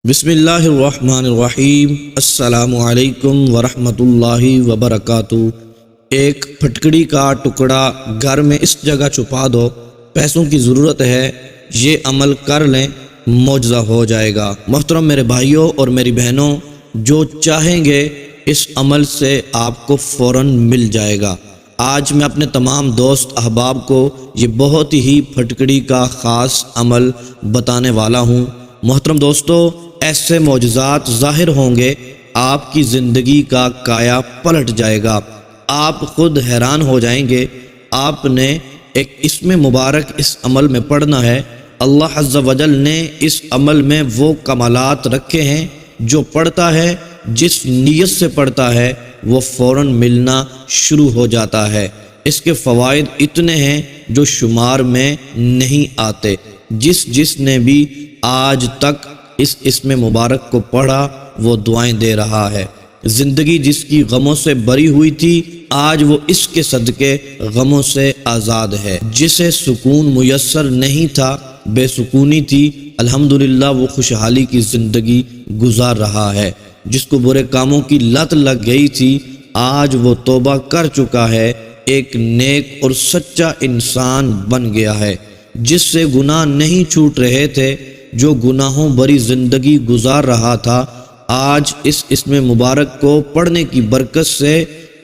بسم اللہ الرحمن الرحیم۔ السلام علیکم ورحمۃ اللہ وبرکاتہ۔ ایک پھٹکڑی کا ٹکڑا گھر میں اس جگہ چھپا دو، پیسوں کی ضرورت ہے، یہ عمل کر لیں، معجزہ ہو جائے گا۔ محترم میرے بھائیوں اور میری بہنوں، جو چاہیں گے اس عمل سے آپ کو فوراً مل جائے گا۔ آج میں اپنے تمام دوست احباب کو یہ بہت ہی پھٹکڑی کا خاص عمل بتانے والا ہوں۔ محترم دوستو، ایسے معجزات ظاہر ہوں گے، آپ کی زندگی کا کایا پلٹ جائے گا، آپ خود حیران ہو جائیں گے۔ آپ نے ایک اسم مبارک اس عمل میں پڑھنا ہے۔ اللہ عز و جل نے اس عمل میں وہ کمالات رکھے ہیں، جو پڑھتا ہے، جس نیت سے پڑھتا ہے، وہ فوراً ملنا شروع ہو جاتا ہے۔ اس کے فوائد اتنے ہیں جو شمار میں نہیں آتے۔ جس نے بھی آج تک اس اسم مبارک کو پڑھا وہ دعائیں دے رہا ہے۔ زندگی جس کی غموں سے بری ہوئی تھی، آج وہ اس کے صدقے غموں سے آزاد ہے۔ جسے سکون میسر نہیں تھا، بے سکونی تھی، الحمدللہ وہ خوشحالی کی زندگی گزار رہا ہے۔ جس کو برے کاموں کی لت لگ گئی تھی، آج وہ توبہ کر چکا ہے، ایک نیک اور سچا انسان بن گیا ہے۔ جس سے گناہ نہیں چھوٹ رہے تھے، جو گناہوں بری زندگی گزار رہا تھا، آج اس اسم مبارک کو پڑھنے کی برکت سے،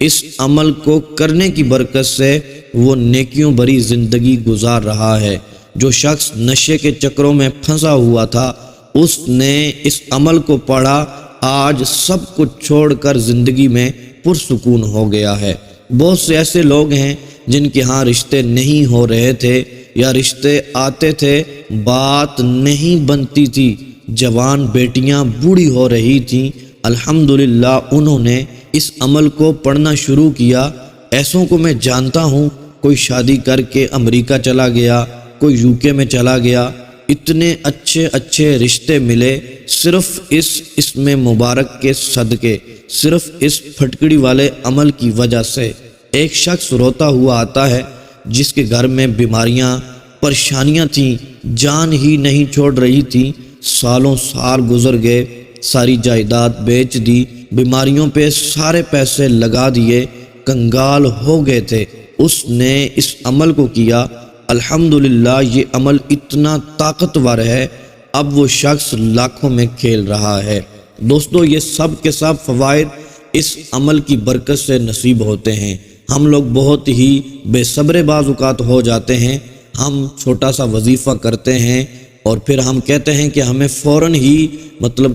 اس عمل کو کرنے کی برکت سے وہ نیکیوں بری زندگی گزار رہا ہے۔ جو شخص نشے کے چکروں میں پھنسا ہوا تھا، اس نے اس عمل کو پڑھا، آج سب کچھ چھوڑ کر زندگی میں پرسکون ہو گیا ہے۔ بہت سے ایسے لوگ ہیں جن کے ہاں رشتے نہیں ہو رہے تھے، یا رشتے آتے تھے بات نہیں بنتی تھی، جوان بیٹیاں بوڑھی ہو رہی تھیں، الحمدللہ انہوں نے اس عمل کو پڑھنا شروع کیا۔ ایسوں کو میں جانتا ہوں، کوئی شادی کر کے امریکہ چلا گیا، کوئی UK میں چلا گیا، اتنے اچھے اچھے رشتے ملے صرف اس اسم مبارک کے صدقے، صرف اس پھٹکڑی والے عمل کی وجہ سے۔ ایک شخص روتا ہوا آتا ہے جس کے گھر میں بیماریاں، پریشانیاں تھیں، جان ہی نہیں چھوڑ رہی تھی، سالوں سال گزر گئے، ساری جائیداد بیچ دی، بیماریوں پہ سارے پیسے لگا دیے، کنگال ہو گئے تھے۔ اس نے اس عمل کو کیا، الحمدللہ یہ عمل اتنا طاقتور ہے، اب وہ شخص لاکھوں میں کھیل رہا ہے۔ دوستو، یہ سب کے سب فوائد اس عمل کی برکت سے نصیب ہوتے ہیں۔ ہم لوگ بہت ہی بے صبر بعض اوقات ہو جاتے ہیں، ہم چھوٹا سا وظیفہ کرتے ہیں اور پھر ہم کہتے ہیں کہ ہمیں فوراً ہی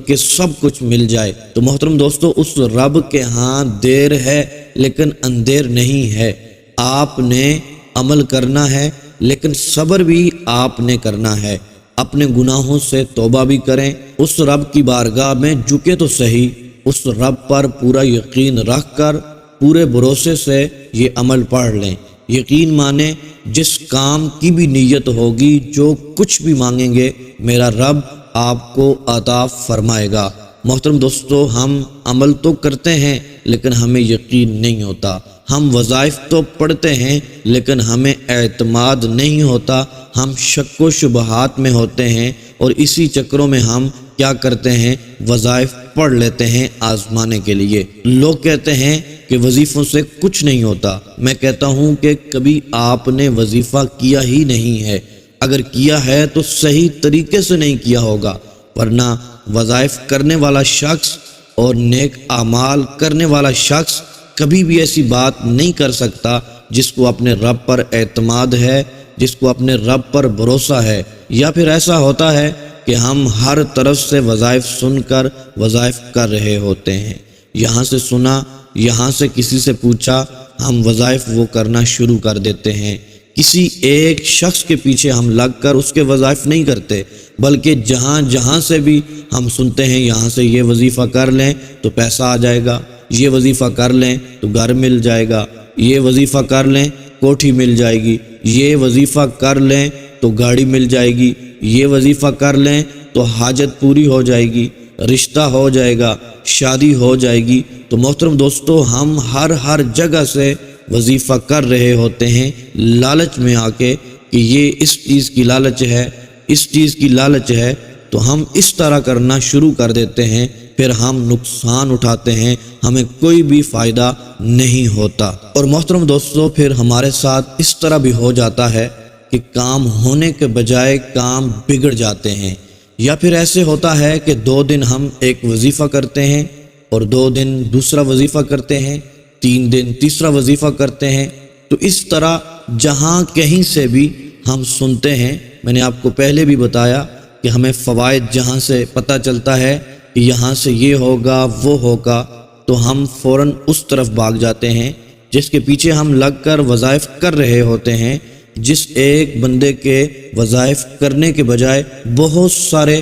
کہ سب کچھ مل جائے۔ تو محترم دوستو، اس رب کے ہاں دیر ہے لیکن اندیر نہیں ہے۔ آپ نے عمل کرنا ہے لیکن صبر بھی آپ نے کرنا ہے۔ اپنے گناہوں سے توبہ بھی کریں، اس رب کی بارگاہ میں جھکے تو صحیح، اس رب پر پورا یقین رکھ کر پورے بھروسے سے یہ عمل پڑھ لیں۔ یقین مانیں، جس کام کی بھی نیت ہوگی، جو کچھ بھی مانگیں گے، میرا رب آپ کو عطا فرمائے گا۔ محترم دوستو، ہم عمل تو کرتے ہیں لیکن ہمیں یقین نہیں ہوتا۔ ہم وظائف تو پڑھتے ہیں لیکن ہمیں اعتماد نہیں ہوتا، ہم شک و شبہات میں ہوتے ہیں، اور اسی چکروں میں ہم کیا کرتے ہیں، وظائف پڑھ لیتے ہیں آزمانے کے لیے۔ لوگ کہتے ہیں کہ وظیفوں سے کچھ نہیں ہوتا، میں کہتا ہوں کہ کبھی آپ نے وظیفہ کیا ہی نہیں ہے۔ اگر کیا ہے تو صحیح طریقے سے نہیں کیا ہوگا، ورنہ وظائف کرنے والا شخص اور نیک اعمال کرنے والا شخص کبھی بھی ایسی بات نہیں کر سکتا جس کو اپنے رب پر اعتماد ہے، جس کو اپنے رب پر بھروسہ ہے۔ یا پھر ایسا ہوتا ہے کہ ہم ہر طرف سے وظائف سن کر وظائف کر رہے ہوتے ہیں، یہاں سے سنا، یہاں سے کسی سے پوچھا، ہم وظائف وہ کرنا شروع کر دیتے ہیں۔ کسی ایک شخص کے پیچھے ہم لگ کر اس کے وظائف نہیں کرتے، بلکہ جہاں سے بھی ہم سنتے ہیں یہاں سے یہ وظیفہ کر لیں تو پیسہ آ جائے گا، یہ وظیفہ کر لیں تو گھر مل جائے گا، یہ وظیفہ کر لیں کوٹھی مل جائے گی، یہ وظیفہ کر لیں تو گاڑی مل جائے گی، یہ وظیفہ کر لیں تو حاجت پوری ہو جائے گی، رشتہ ہو جائے گا، شادی ہو جائے گی۔ تو محترم دوستو، ہم ہر جگہ سے وظیفہ کر رہے ہوتے ہیں، لالچ میں آ کے کہ یہ اس چیز کی لالچ ہے، اس چیز کی لالچ ہے، تو ہم اس طرح کرنا شروع کر دیتے ہیں، پھر ہم نقصان اٹھاتے ہیں، ہمیں کوئی بھی فائدہ نہیں ہوتا۔ اور محترم دوستو، پھر ہمارے ساتھ اس طرح بھی ہو جاتا ہے کہ کام ہونے کے بجائے کام بگڑ جاتے ہیں، یا پھر ایسے ہوتا ہے کہ 2 دن ہم ایک وظیفہ کرتے ہیں اور 2 دن دوسرا وظیفہ کرتے ہیں، 3 دن تیسرا وظیفہ کرتے ہیں۔ تو اس طرح جہاں کہیں سے بھی ہم سنتے ہیں، میں نے آپ کو پہلے بھی بتایا کہ ہمیں فوائد جہاں سے پتہ چلتا ہے کہ یہاں سے یہ ہوگا وہ ہوگا، تو ہم فوراً اس طرف بھاگ جاتے ہیں جس کے پیچھے ہم لگ کر وظائف کر رہے ہوتے ہیں۔ جس ایک بندے کے وظائف کرنے کے بجائے بہت سارے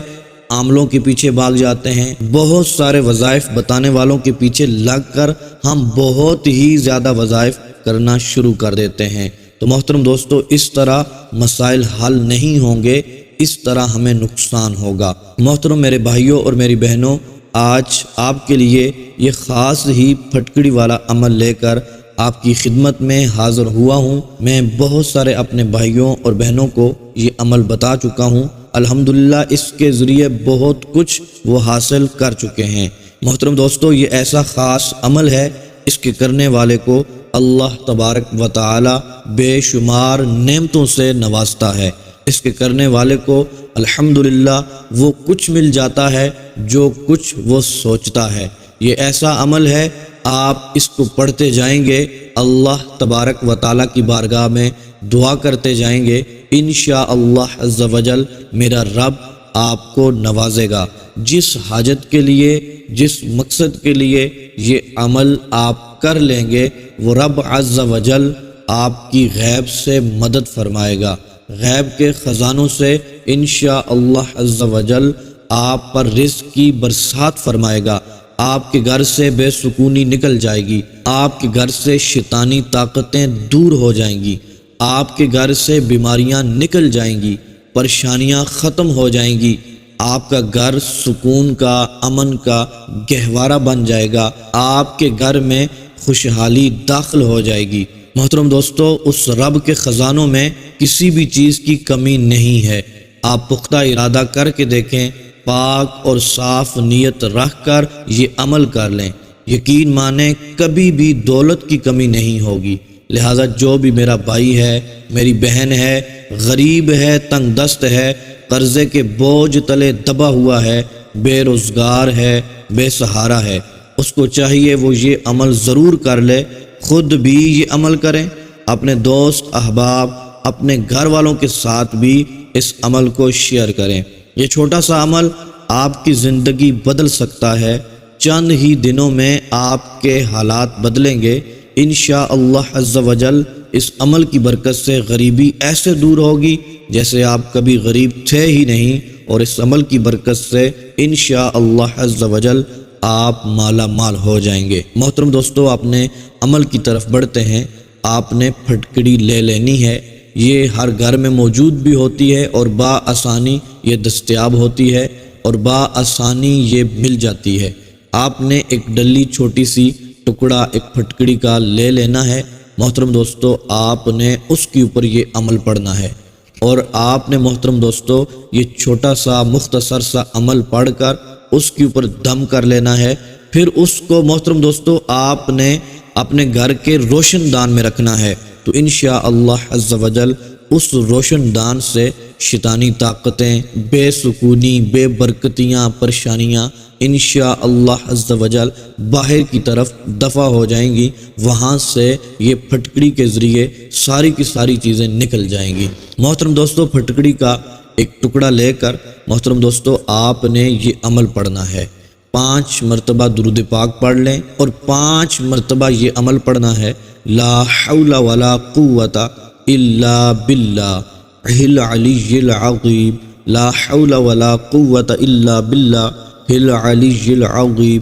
عاملوں کے پیچھے بھاگ جاتے ہیں، بہت سارے وظائف بتانے والوں کے پیچھے لگ کر ہم بہت ہی زیادہ وظائف کرنا شروع کر دیتے ہیں۔ تو محترم دوستو، اس طرح مسائل حل نہیں ہوں گے، اس طرح ہمیں نقصان ہوگا۔ محترم میرے بھائیوں اور میری بہنوں، آج آپ کے لیے یہ خاص ہی پھٹکڑی والا عمل لے کر آپ کی خدمت میں حاضر ہوا ہوں۔ میں بہت سارے اپنے بھائیوں اور بہنوں کو یہ عمل بتا چکا ہوں، الحمدللہ اس کے ذریعے بہت کچھ وہ حاصل کر چکے ہیں۔ محترم دوستو، یہ ایسا خاص عمل ہے، اس کے کرنے والے کو اللہ تبارک و تعالی بے شمار نعمتوں سے نوازتا ہے۔ اس کے کرنے والے کو الحمدللہ وہ کچھ مل جاتا ہے جو کچھ وہ سوچتا ہے۔ یہ ایسا عمل ہے، آپ اس کو پڑھتے جائیں گے، اللہ تبارک و تعالیٰ کی بارگاہ میں دعا کرتے جائیں گے، انشاءاللہ عز و جل میرا رب آپ کو نوازے گا۔ جس حاجت کے لیے، جس مقصد کے لیے یہ عمل آپ کر لیں گے، وہ رب عز و جل آپ کی غیب سے مدد فرمائے گا، غیب کے خزانوں سے انشاءاللہ عز و جل آپ پر رزق کی برسات فرمائے گا، آپ کے گھر سے بے سکونی نکل جائے گی، آپ کے گھر سے شیطانی طاقتیں دور ہو جائیں گی، آپ کے گھر سے بیماریاں نکل جائیں گی، پریشانیاں ختم ہو جائیں گی، آپ کا گھر سکون کا، امن کا گہوارہ بن جائے گا، آپ کے گھر میں خوشحالی داخل ہو جائے گی۔ محترم دوستو، اس رب کے خزانوں میں کسی بھی چیز کی کمی نہیں ہے۔ آپ پختہ ارادہ کر کے دیکھیں، پاک اور صاف نیت رکھ کر یہ عمل کر لیں، یقین مانیں کبھی بھی دولت کی کمی نہیں ہوگی۔ لہٰذا جو بھی میرا بھائی ہے، میری بہن ہے، غریب ہے، تنگ دست ہے، قرضے کے بوجھ تلے دبا ہوا ہے، بے روزگار ہے، بے سہارا ہے، اس کو چاہیے وہ یہ عمل ضرور کر لے، خود بھی یہ عمل کریں، اپنے دوست احباب، اپنے گھر والوں کے ساتھ بھی اس عمل کو شیئر کریں۔ یہ چھوٹا سا عمل آپ کی زندگی بدل سکتا ہے، چند ہی دنوں میں آپ کے حالات بدلیں گے انشاءاللہ عز و جل۔ اس عمل کی برکت سے غریبی ایسے دور ہوگی جیسے آپ کبھی غریب تھے ہی نہیں، اور اس عمل کی برکت سے انشاءاللہ عز و جل آپ مالا مال ہو جائیں گے۔ محترم دوستو، آپ نے عمل کی طرف بڑھتے ہیں، آپ نے پھٹکڑی لے لینی ہے۔ یہ ہر گھر میں موجود بھی ہوتی ہے اور بآسانی یہ دستیاب ہوتی ہے اور بآسانی یہ مل جاتی ہے۔ آپ نے ایک ڈلی چھوٹی سی ٹکڑا ایک پھٹکڑی کا لے لینا ہے۔ محترم دوستو، آپ نے اس کے اوپر یہ عمل پڑھنا ہے، اور آپ نے محترم دوستو یہ چھوٹا سا مختصر سا عمل پڑھ کر اس کے اوپر دم کر لینا ہے۔ پھر اس کو محترم دوستو آپ نے اپنے گھر کے روشن دان میں رکھنا ہے، تو انشاءاللہ عز و جل اس روشن دان سے شیطانی طاقتیں، بے سکونی، بے برکتیاں، پریشانیاں انشاءاللہ عز و جل باہر کی طرف دفع ہو جائیں گی۔ وہاں سے یہ پھٹکڑی کے ذریعے ساری کی ساری چیزیں نکل جائیں گی۔ محترم دوستو، پھٹکڑی کا ایک ٹکڑا لے کر محترم دوستو آپ نے یہ عمل پڑھنا ہے۔ 5 مرتبہ درود پاک پڑھ لیں اور 5 مرتبہ یہ عمل پڑھنا ہے، لا حول ولا قوت الا باللہ العلی العظیم، لا حول ولا قوت الا باللہ العلی العظیم۔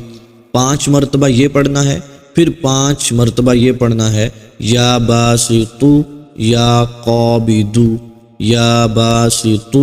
5 مرتبہ یہ پڑھنا ہے، پھر 5 مرتبہ یہ پڑھنا ہے، یا باسط یا قابض، یا باسط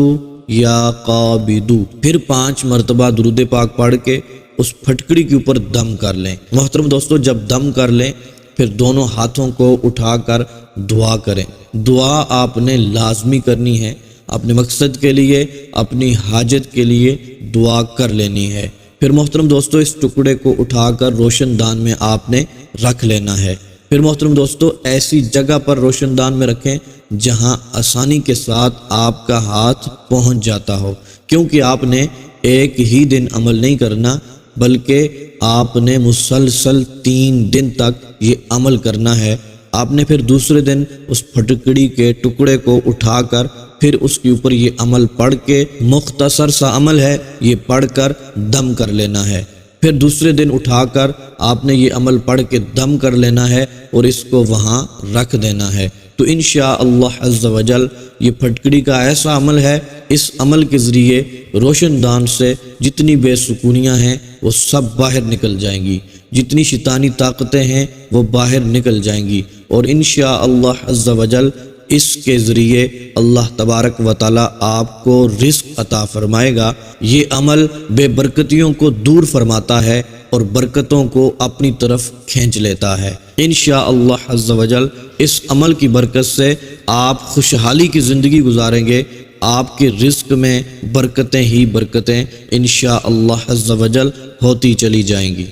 یا قابض۔ پھر 5 مرتبہ درود پاک پڑھ کے اس پھٹکڑی کے اوپر دم کر لیں۔ محترم دوستو، جب دم کر لیں پھر دونوں ہاتھوں کو اٹھا کر دعا کریں۔ دعا آپ نے لازمی کرنی ہے، اپنے مقصد کے لیے، اپنی حاجت کے لیے دعا کر لینی ہے۔ پھر محترم دوستو اس ٹکڑے کو اٹھا کر روشن دان میں آپ نے رکھ لینا ہے۔ پھر محترم دوستو ایسی جگہ پر روشن دان میں رکھیں جہاں آسانی کے ساتھ آپ کا ہاتھ پہنچ جاتا ہو، کیونکہ آپ نے ایک ہی دن عمل نہیں کرنا بلکہ آپ نے مسلسل 3 دن تک یہ عمل کرنا ہے۔ آپ نے پھر دوسرے دن اس پھٹکڑی کے ٹکڑے کو اٹھا کر پھر اس کے اوپر یہ عمل پڑھ کے، مختصر سا عمل ہے، یہ پڑھ کر دم کر لینا ہے۔ پھر دوسرے دن اٹھا کر آپ نے یہ عمل پڑھ کے دم کر لینا ہے اور اس کو وہاں رکھ دینا ہے۔ تو انشاءاللہ عز و جل یہ پھٹکڑی کا ایسا عمل ہے، اس عمل کے ذریعے روشن دان سے جتنی بے سکونیاں ہیں وہ سب باہر نکل جائیں گی، جتنی شیطانی طاقتیں ہیں وہ باہر نکل جائیں گی، اور انشاءاللہ عز و جل اس کے ذریعے اللہ تبارک و تعالی آپ کو رزق عطا فرمائے گا۔ یہ عمل بے برکتیوں کو دور فرماتا ہے اور برکتوں کو اپنی طرف کھینچ لیتا ہے۔ انشاءاللہ عز و جل اس عمل کی برکت سے آپ خوشحالی کی زندگی گزاریں گے، آپ کے رزق میں برکتیں ہی برکتیں انشاءاللہ عز و جل ہوتی چلی جائیں گی۔